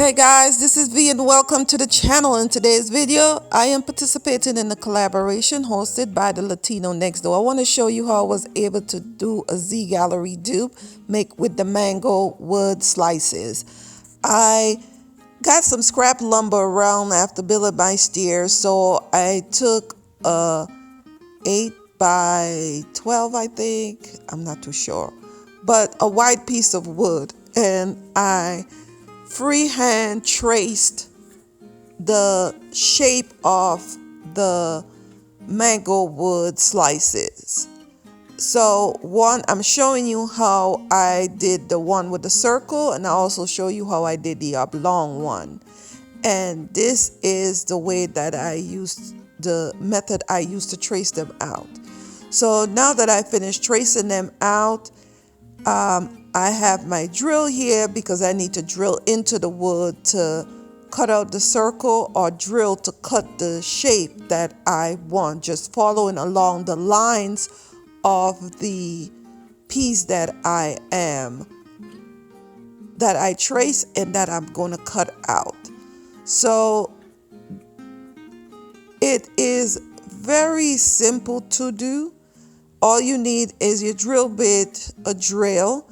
Hey guys, this is V and welcome to the channel. In today's video, I am participating in a collaboration hosted by the Latino Next Door. I want to show you how I was able to do a zgallery dupe make with the mango wood slices. I got some scrap lumber around after building my stairs, so I took a 8 by 12, I think, I'm not too sure, but a white piece of wood, and I freehand traced the shape of the mango wood slices. So I'm showing you how I did the one with the circle, and I also show you how I did the oblong one. And this is the way that I used, the method I used to trace them out. So now that I finished tracing them out, I have my drill here because I need to drill into the wood to cut out the circle, or drill to cut the shape that I want, just following along the lines of the piece that I trace and that I'm going to cut out. So it is very simple to do. All you need is your drill bit, a drill,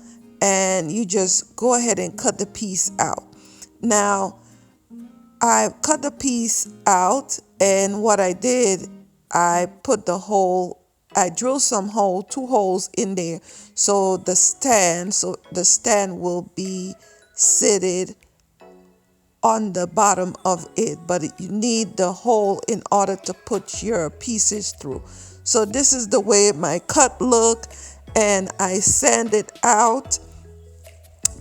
and you just go ahead and cut the piece out. Now, I cut the piece out, and what I did, I put the hole, I drilled two holes in there, so the stand will be seated on the bottom of it, but you need the hole in order to put your pieces through. So this is the way my cut look, and I sand it out.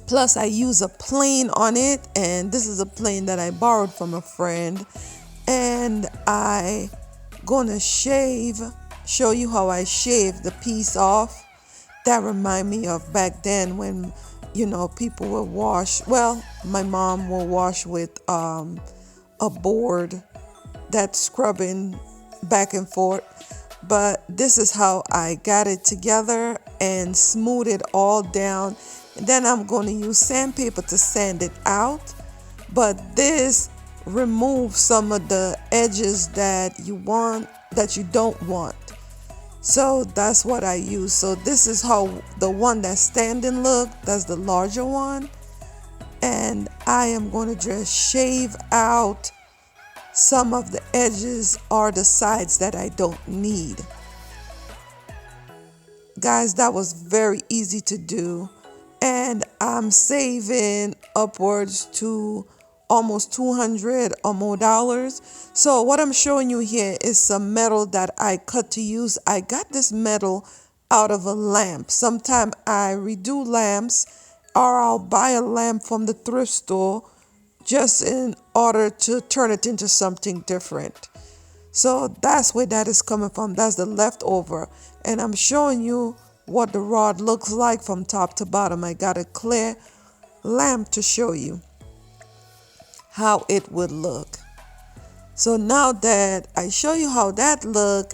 Plus I use a plane on it, and this is a plane that I borrowed from a friend. And I gonna show you how I shave the piece off. That remind me of back then when, you know, people would wash, well, my mom will wash with a board that's scrubbing back and forth. But this is how I got it together and smooth it all down. And then I'm going to use sandpaper to sand it out. But this removes some of the edges that you don't want. So that's what I use. So this is how the one that's standing look. That's the larger one. And I am going to just shave out some of the edges or the sides that I don't need. Guys, that was very easy to do, and I'm saving upwards to almost $200 or more dollars. So what I'm showing you here is some metal that I cut to use. I got this metal out of a lamp. Sometimes I redo lamps, or I'll buy a lamp from the thrift store just in order to turn it into something different. So that's where that is coming from. That's the leftover. And I'm showing you what the rod looks like from top to bottom. I got a clear lamp to show you how it would look. So now that I show you how that look,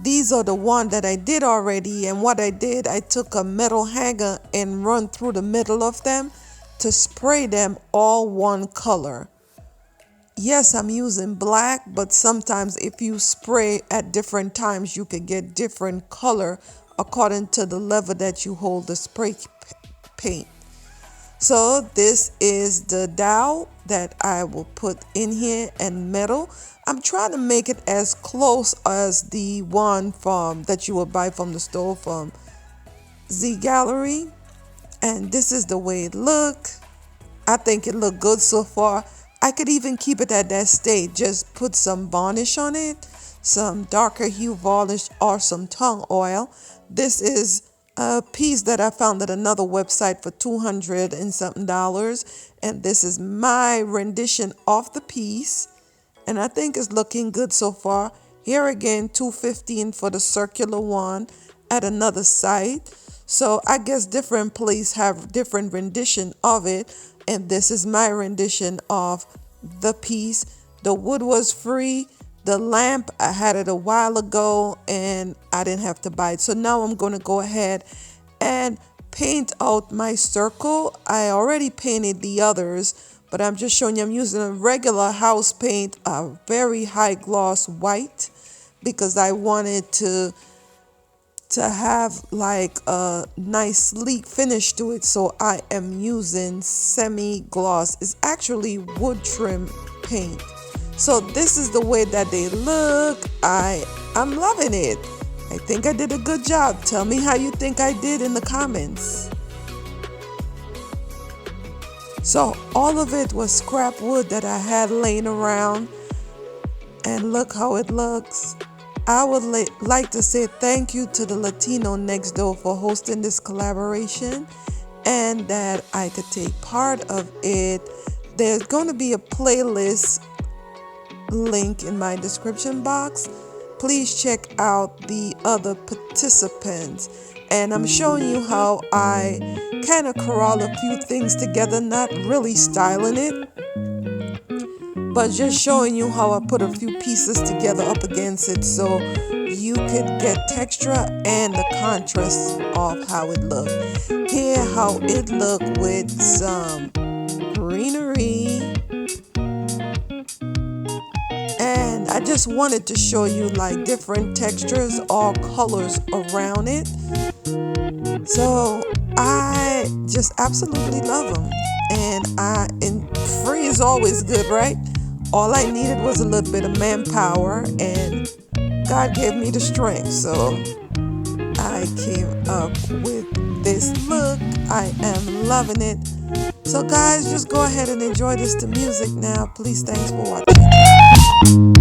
these are the one that I did already. And what I did, I took a metal hanger and run through the middle of them to spray them all one color. Yes, I'm using black, but sometimes if you spray at different times, you can get different color according to the level that you hold the spray paint. So this is the dowel that I will put in here, and metal. I'm trying to make it as close as the one that you would buy from the store from zgallery. And this is the way it look. I think it looked good so far. I could even keep it at that state. Just put some varnish on it, some darker hue varnish, or some tongue oil. This is a piece that I found at another website for $200 and something. And this is my rendition of the piece. And I think it's looking good so far. Here again, $215 for the circular one at another site. So I guess different places have different rendition of it, and this is my rendition of the piece. The wood was free. The lamp, I had it a while ago and I didn't have to buy it. So now I'm going to go ahead and paint out my circle. I already painted the others, but I'm just showing you I'm using a regular house paint, a very high gloss white, because I wanted to have like a nice sleek finish to it. So I am using semi-gloss. It's actually wood trim paint. So this is the way that they look. I'm loving it. I think I did a good job. Tell me how you think I did in the comments. So all of it was scrap wood that I had laying around, and look how it looks. I would like to say thank you to the Latino next door for hosting this collaboration and that I could take part of it. There's going to be a playlist link in my description box. Please check out the other participants. And I'm showing you how I kind of corral a few things together, not really styling it, but just showing you how I put a few pieces together up against it so you could get texture and the contrast of how it looked. Here how it looked with some greenery. And I just wanted to show you like different textures or colors around it. So I just absolutely love them. And free is always good, right? All I needed was a little bit of manpower, and God gave me the strength. So I came up with this look. I am loving it. So guys, just go ahead and enjoy this to music now. Please, thanks for watching.